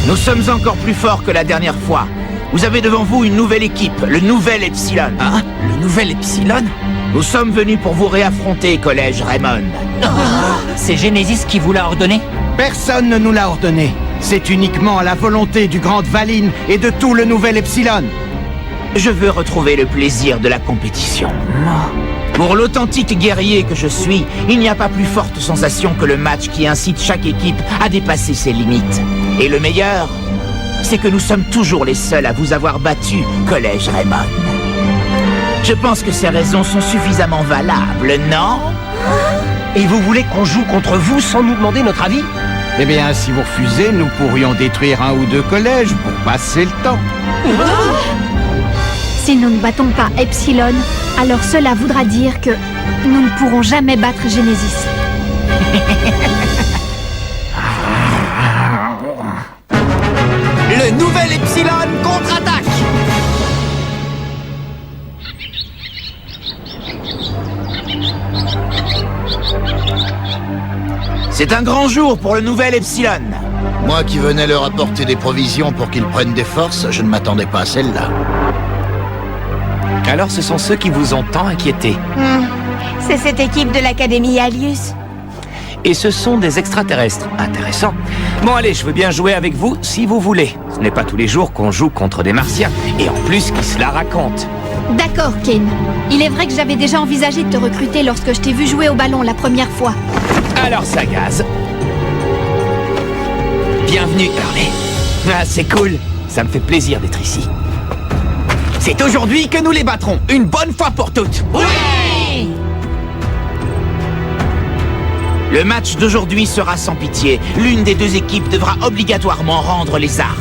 Nous sommes encore plus forts que la dernière fois. Vous avez devant vous une nouvelle équipe, le Nouvel Epsilon. Hein? Le Nouvel Epsilon? Nous sommes venus pour vous réaffronter, Collège Raymond. C'est Genesis qui vous l'a ordonné? Personne ne nous l'a ordonné. C'est uniquement à la volonté du Grand Valine et de tout le Nouvel Epsilon. Je veux retrouver le plaisir de la compétition. Pour l'authentique guerrier que je suis, il n'y a pas plus forte sensation que le match qui incite chaque équipe à dépasser ses limites. Et le meilleur, c'est que nous sommes toujours les seuls à vous avoir battu, Collège Raymond. Je pense que ces raisons sont suffisamment valables, non? Et vous voulez qu'on joue contre vous sans nous demander notre avis? Eh bien, si vous refusez, nous pourrions détruire un ou deux collèges pour passer le temps. Si nous ne battons pas Epsilon, alors cela voudra dire que nous ne pourrons jamais battre Genesis. Le Nouvel Epsilon contre-attaque! C'est un grand jour pour le Nouvel Epsilon. Moi qui venais leur apporter des provisions pour qu'ils prennent des forces, je ne m'attendais pas à celle-là. Alors ce sont ceux qui vous ont tant inquiété. C'est cette équipe de l'Académie Alius. Et ce sont des extraterrestres. Intéressant. Bon allez, je veux bien jouer avec vous si vous voulez. Ce n'est pas tous les jours qu'on joue contre des martiens. Et en plus, qui se la racontent. D'accord, Kane. Il est vrai que j'avais déjà envisagé de te recruter lorsque je t'ai vu jouer au ballon la première fois. Alors ça gaze. Bienvenue, Hurley. Ah, c'est cool. Ça me fait plaisir d'être ici. C'est aujourd'hui que nous les battrons, une bonne fois pour toutes. Oui! Le match d'aujourd'hui sera sans pitié. L'une des deux équipes devra obligatoirement rendre les armes.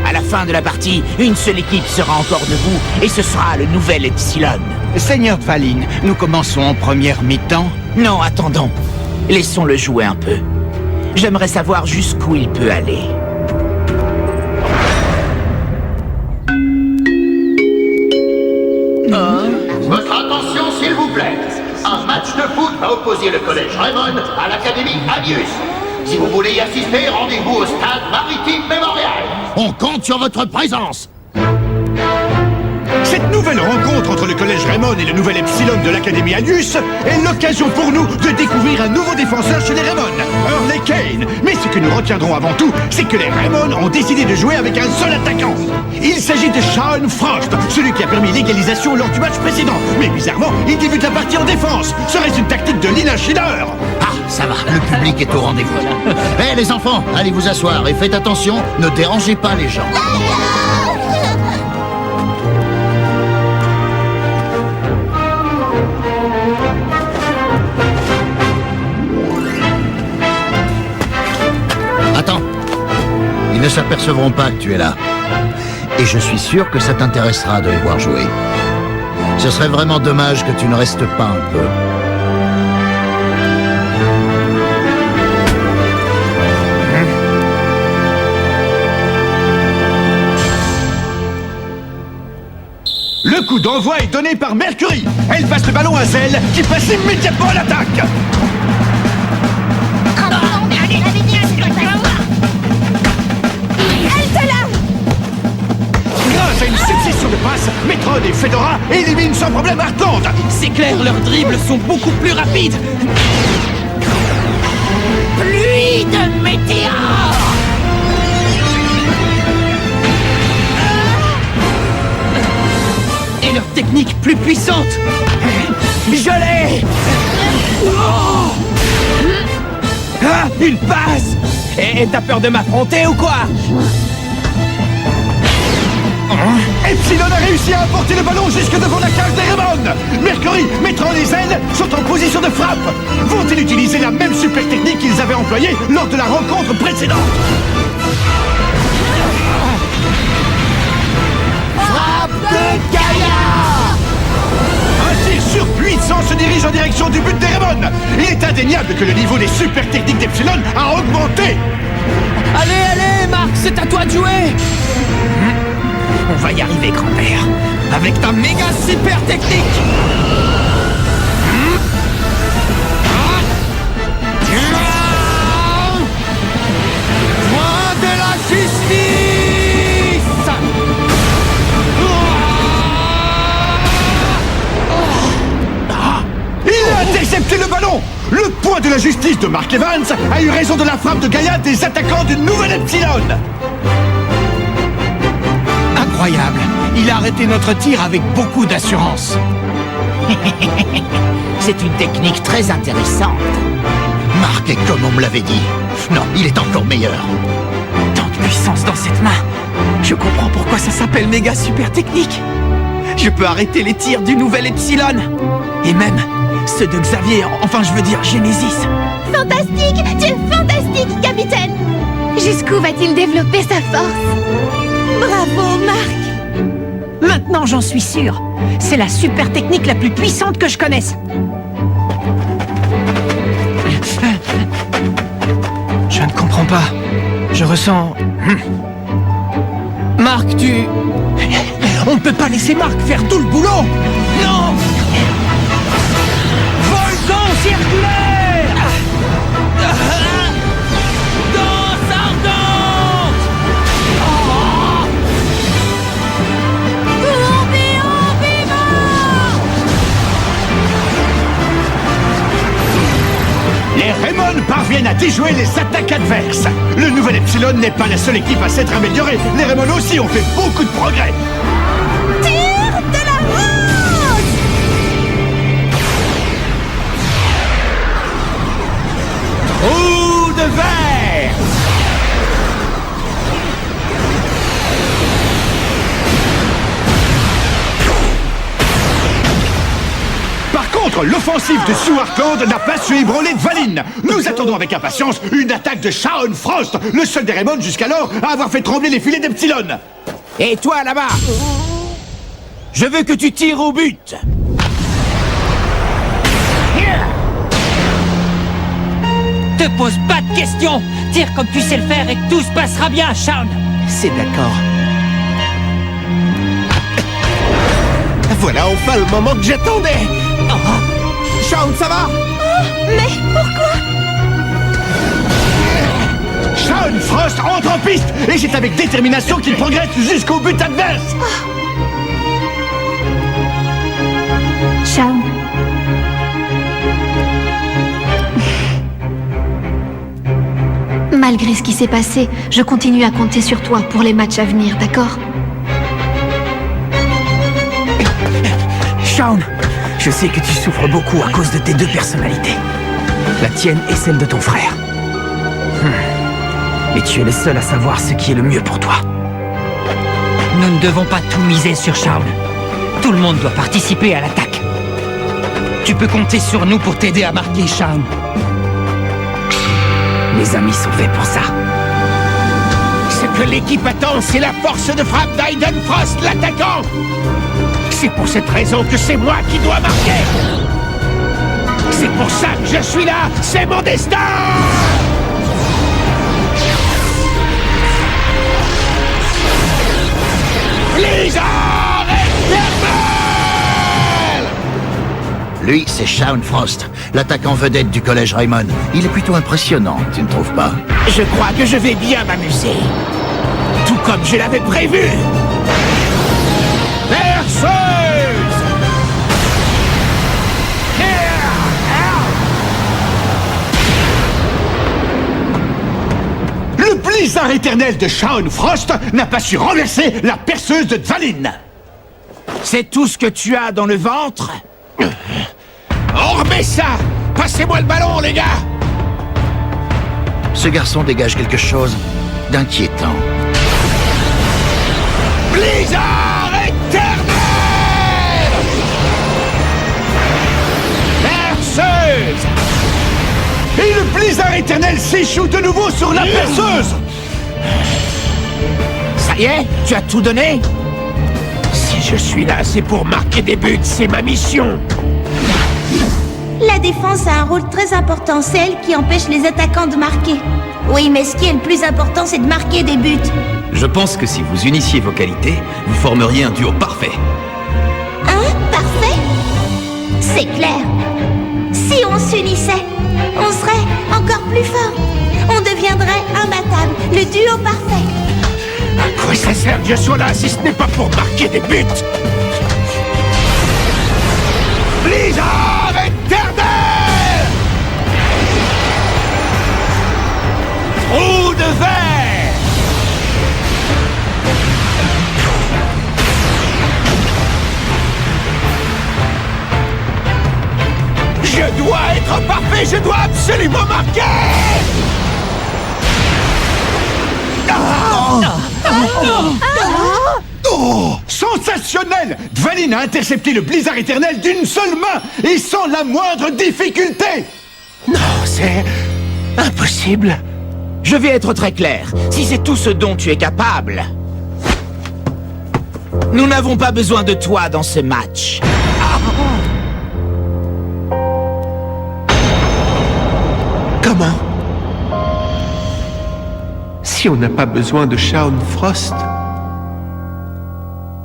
À la fin de la partie, une seule équipe sera encore debout et ce sera le Nouvel Epsilon. Seigneur Valine, nous commençons en première mi-temps. Non, attendons. Laissons-le jouer un peu. J'aimerais savoir jusqu'où il peut aller. Votre attention, s'il vous plaît. Un match de foot va opposer le Collège Raymond à l'Académie Alius. Si vous voulez y assister, rendez-vous au Stade Maritime Mémorial. On compte sur votre présence. Cette nouvelle rencontre entre le Collège Raymond et le Nouvel Epsilon de l'Académie Alius est l'occasion pour nous de découvrir un nouveau défenseur chez les Raymond, Hurley Kane. Mais ce que nous retiendrons avant tout, c'est que les Raymond ont décidé de jouer avec un seul attaquant. Il s'agit de Sean Frost, celui qui a permis l'égalisation lors du match précédent. Mais bizarrement, il débute la partie en défense. Serait-ce une tactique de Lina Schiller? Ah, ça va, le public est au rendez-vous. Eh les enfants, allez vous asseoir et faites attention, ne dérangez pas les gens. Attends, ils ne s'apercevront pas que tu es là. Et je suis sûr que ça t'intéressera de les voir jouer. Ce serait vraiment dommage que tu ne restes pas un peu. Le coup d'envoi est donné par Mercury. Elle passe le ballon à Zell, qui passe immédiatement à l'attaque. Grâce à une succession de passes, Metron et Fedora éliminent sans problème Heartland. C'est clair, leurs dribbles sont beaucoup plus rapides. Pluie de météores! Et leur technique plus puissante. Je l'ai. Oh, Ah, une passe! Et t'as peur de m'affronter ou quoi? Epsilon a réussi à apporter le ballon jusque devant la cage des Raymond. Mercury, Metron et Zell sont en position de frappe. Vont-ils utiliser la même super technique qu'ils avaient employée lors de la rencontre précédente? Frappe de Gaïa! Un tir surpuissant se dirige en direction du but des Raymond. Il est indéniable que le niveau des super techniques d'Epsilon a augmenté. allez, allez, Marc, c'est à toi de jouer. On va y arriver, grand-père. Avec ta méga super technique. Point de la justice de Mark Evans a eu raison de la frappe de Gaïa des attaquants du nouvel Epsilon. Incroyable. Il a arrêté notre tir avec beaucoup d'assurance. C'est une technique très intéressante. Mark est comme on me l'avait dit. Non, il est encore meilleur. Tant de puissance dans cette main. Je comprends pourquoi ça s'appelle méga super technique. Je peux arrêter les tirs du nouvel Epsilon. Et même ceux de Xavier, enfin je veux dire Genesis. Fantastique! Tu es fantastique, capitaine! Jusqu'où va-t-il développer sa force? Bravo, Mark! Maintenant, j'en suis sûr. C'est la super technique la plus puissante que je connaisse. Je ne comprends pas. Je ressens... Marc, tu... On ne peut pas laisser Marc faire tout le boulot. Non! Volcan circulaire! Danse ardente! Les Raymond parviennent à déjouer les attaques adverses. Le nouvel Epsilon n'est pas la seule équipe à s'être améliorée. Les Raymond aussi ont fait beaucoup de progrès. Tire de la rose! Trou de verre! Par contre, l'offensive de Sue Hartland n'a pas su ébranler Valine. Nous attendons avec impatience une attaque de Shaun Frost, le seul des Raymond jusqu'alors à avoir fait trembler les filets d'Epsilon. Et toi, là-bas, je veux que tu tires au but. Te pose pas de questions. Tire comme tu sais le faire et tout se passera bien, Shaun. C'est d'accord. Voilà enfin le moment que j'attendais. Shaun, ça va? Mais pourquoi? Shaun Frost entre en piste et c'est avec détermination qu'il progresse jusqu'au but adverse. Shaun. Malgré ce qui s'est passé, je continue à compter sur toi pour les matchs à venir, d'accord? Shaun, je sais que tu souffres beaucoup à cause de tes deux personnalités. La tienne et celle de ton frère. Mais tu es le seul à savoir ce qui est le mieux pour toi. Nous ne devons pas tout miser sur Shaun. Tout le monde doit participer à l'attaque. Tu peux compter sur nous pour t'aider à marquer Shaun. Les amis sont faits pour ça. Ce que l'équipe attend, c'est la force de frappe d'Aiden Frost, l'attaquant. C'est pour cette raison que c'est moi qui dois marquer. C'est pour ça que je suis là. C'est mon destin. Blizzard éternel! Lui, c'est Shaun Frost, l'attaquant vedette du collège Raymond. Il est plutôt impressionnant, tu ne trouves pas? Je crois que je vais bien m'amuser. Tout comme je l'avais prévu. Perceuse! Le blizzard éternel de Shaun Frost n'a pas su renverser la perceuse de Dvalin. C'est tout ce que tu as dans le ventre? On remet ça! Passez-moi le ballon, les gars! Ce garçon dégage quelque chose d'inquiétant. Blizzard éternel! Perceuse! Et le blizzard éternel s'échoue de nouveau sur la perceuse. Ça y est, tu as tout donné? Si je suis là, c'est pour marquer des buts, c'est ma mission. La défense a un rôle très important, c'est elle qui empêche les attaquants de marquer. Oui, mais ce qui est le plus important, c'est de marquer des buts. Je pense que si vous unissiez vos qualités, vous formeriez un duo parfait. Hein? Parfait? C'est clair. Si on s'unissait, on serait encore plus fort. On deviendrait imbattable, le duo parfait. À quoi ça sert que je sois là si ce n'est pas pour marquer des buts? Blizzard éternel! de verre! Je dois être parfait, je dois absolument marquer! Oh, sensationnel! Dvalin a intercepté le blizzard éternel d'une seule main et sans la moindre difficulté! Non, c'est... impossible. Je vais être très clair. Si c'est tout ce dont tu es capable, nous n'avons pas besoin de toi dans ce match. Comment? Si on n'a pas besoin de Shaun Frost,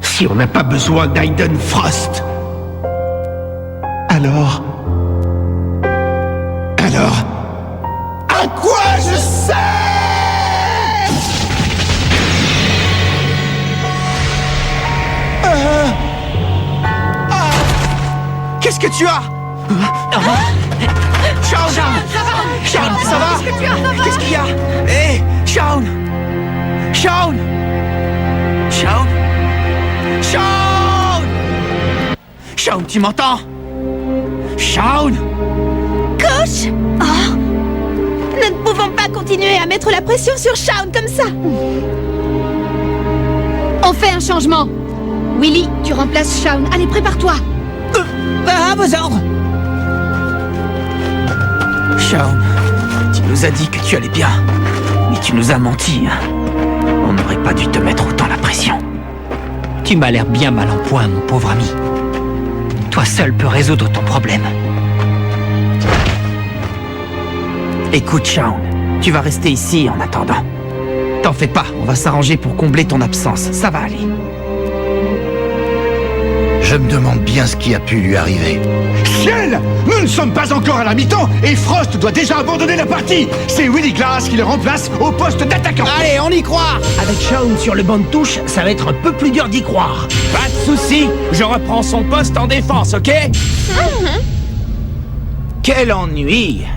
si on n'a pas besoin d'Aiden Frost, alors... À quoi je sers? Qu'est-ce que tu as? Shaun, ça va? Qu'est-ce qu'il y a? Hé, Shaun! Shaun, tu m'entends? Shaun! Coach! Oh! Nous ne pouvons pas continuer à mettre la pression sur Shaun comme ça! On fait un changement. Willy, tu remplaces Shaun. Allez, prépare-toi. À vos ordres! Shaun, tu nous as dit que tu allais bien, mais tu nous as menti, hein. On n'aurait pas dû te mettre autant la pression. Tu m'as l'air bien mal en point, mon pauvre ami. Toi seul peux résoudre ton problème. Écoute, Shaun, tu vas rester ici en attendant. T'en fais pas, on va s'arranger pour combler ton absence, ça va aller. Je me demande bien ce qui a pu lui arriver. Ciel! Nous ne sommes pas encore à la mi-temps et Frost doit déjà abandonner la partie. C'est Willy Glass qui le remplace au poste d'attaquant. Allez, on y croit! Avec Shaun sur le banc de touche, ça va être un peu plus dur d'y croire. Pas de souci, je reprends son poste en défense, ok? Quel ennui!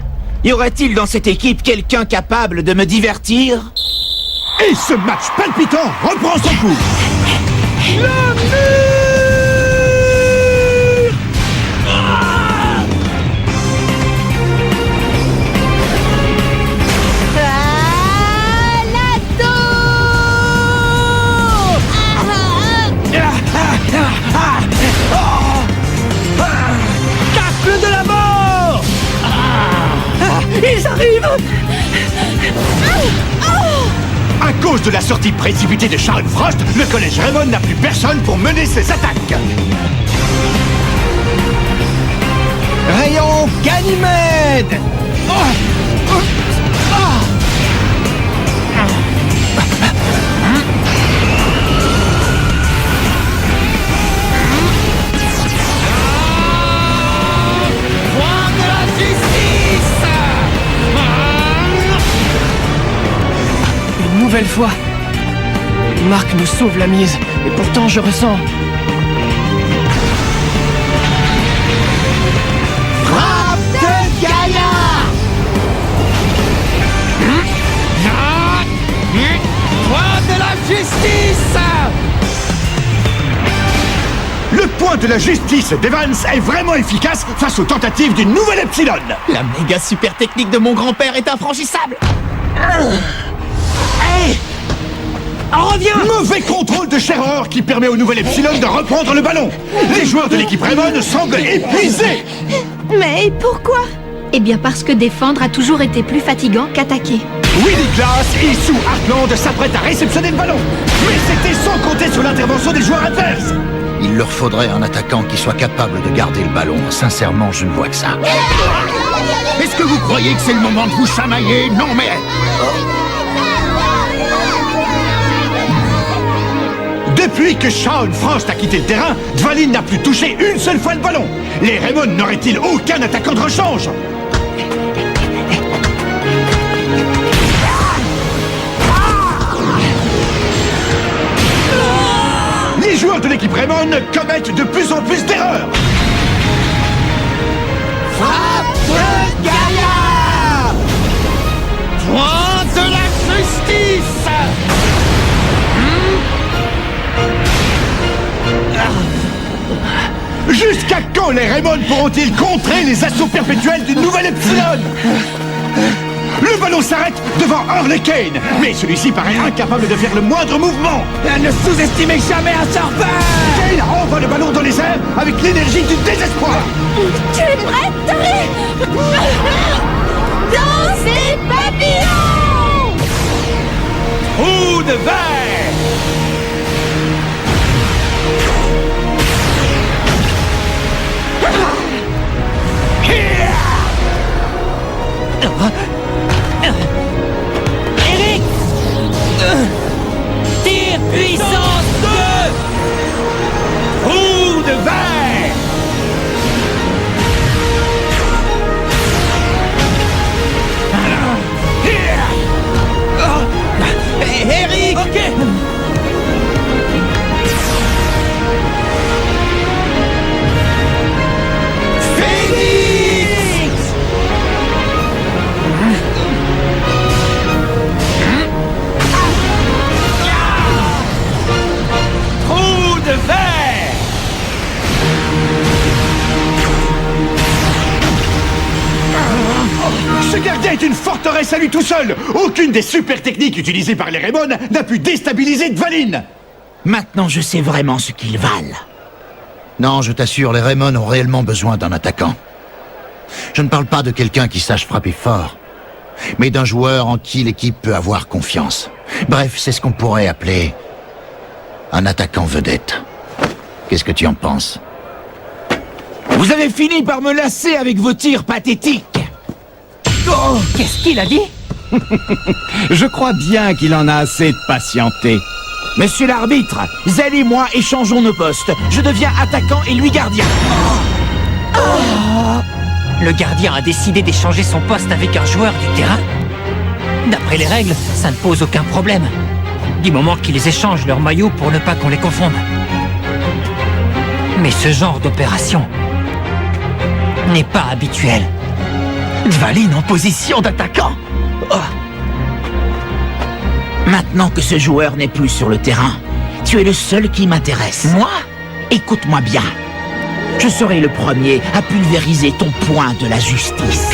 Y aurait-il dans cette équipe quelqu'un capable de me divertir? Et ce match palpitant reprend son cours. Tacle de la mort! Ils arrivent! À cause de la sortie précipitée de Shaun Frost, le collège Raymond n'a plus personne pour mener ses attaques. Rayon Ganymède! une nouvelle fois, Marc nous sauve la mise, et pourtant je ressens... Frappe de Gaïa! Point de la justice! Le point de la justice d'Evans est vraiment efficace face aux tentatives d'une nouvelle Epsilon. La méga super technique de mon grand-père est infranchissable! Hey! Reviens! Mauvais contrôle de Scherer qui permet au nouvel Epsilon de reprendre le ballon. Les joueurs de l'équipe Raymond semblent épuisés. Mais pourquoi? Eh bien parce que défendre a toujours été plus fatigant qu'attaquer. Willy Glass et Sue Hartland s'apprêtent à réceptionner le ballon. Mais c'était sans compter sur l'intervention des joueurs adverses. Il leur faudrait un attaquant qui soit capable de garder le ballon. Sincèrement, je ne vois que ça. Est-ce que vous croyez que c'est le moment de vous chamailler? Non, mais... Depuis que Shaun Frost a quitté le terrain, Dvalin n'a plus touché une seule fois le ballon. Les Raymond n'auraient-ils aucun attaquant de rechange? Les joueurs de l'équipe Raymond commettent de plus en plus d'erreurs. Frappe de Gaïa! Point de la justice! Quand les Raymond pourront-ils contrer les assauts perpétuels du nouvel Epsilon? Le ballon s'arrête devant Harley Kane, mais celui-ci paraît incapable de faire le moindre mouvement. Ne sous-estimez jamais un surfeur! Kane envoie le ballon dans les airs avec l'énergie du désespoir. Tu es prête, Harley? Dans ces papillons! Trou de verre! Eric! Tir puissance 2! Trou de verre! Eric! Ok! Trou de verre! Ce gardien est une forteresse à lui tout seul. Aucune des super techniques utilisées par les Raymond n'a pu déstabiliser Dvalin. Maintenant, je sais vraiment ce qu'ils valent. Non, je t'assure, les Raymond ont réellement besoin d'un attaquant. Je ne parle pas de quelqu'un qui sache frapper fort, mais d'un joueur en qui l'équipe peut avoir confiance. Bref, c'est ce qu'on pourrait appeler un attaquant vedette. Qu'est-ce que tu en penses? Vous avez fini par me lasser avec vos tirs pathétiques. Oh, qu'est-ce qu'il a dit? Je crois bien qu'il en a assez de patienter. Monsieur l'arbitre, Zell et moi échangeons nos postes. Je deviens attaquant et lui gardien. Le gardien a décidé d'échanger son poste avec un joueur du terrain. D'après les règles, ça ne pose aucun problème. Du moment qu'ils échangent leurs maillots pour ne pas qu'on les confonde. Mais ce genre d'opération n'est pas habituel. Dvalin en position d'attaquant. Maintenant que ce joueur n'est plus sur le terrain, tu es le seul qui m'intéresse. Moi? Écoute-moi bien. Je serai le premier à pulvériser ton poing de la justice.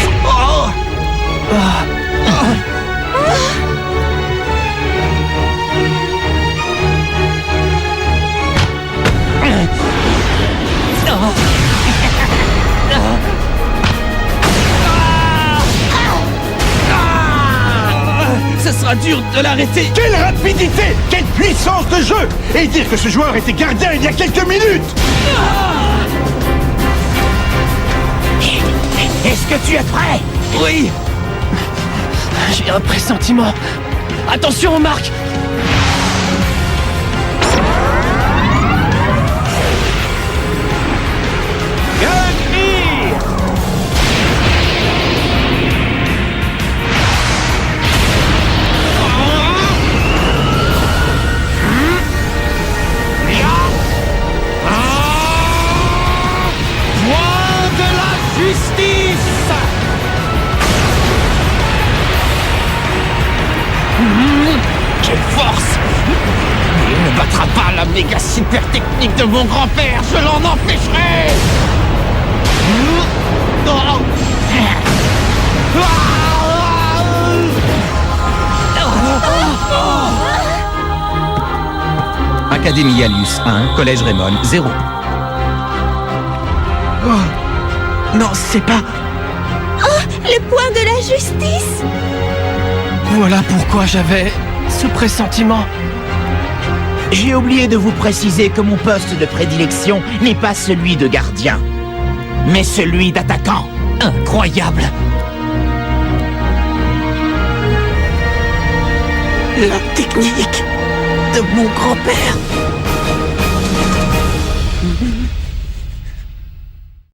Ce sera dur de l'arrêter. Quelle rapidité! Quelle puissance de jeu! Et dire que ce joueur était gardien il y a quelques minutes! Est-ce que tu es prêt? Oui. J'ai un pressentiment. Attention, Marc! Quelle force! Il ne battra pas la méga super technique de mon grand-père, je l'en empêcherai! Académie Alius 1, Collège Raymond 0. Non, c'est pas... Le point de la justice! Voilà pourquoi j'avais ce pressentiment. J'ai oublié de vous préciser que mon poste de prédilection n'est pas celui de gardien, mais celui d'attaquant. Incroyable! La technique de mon grand-père.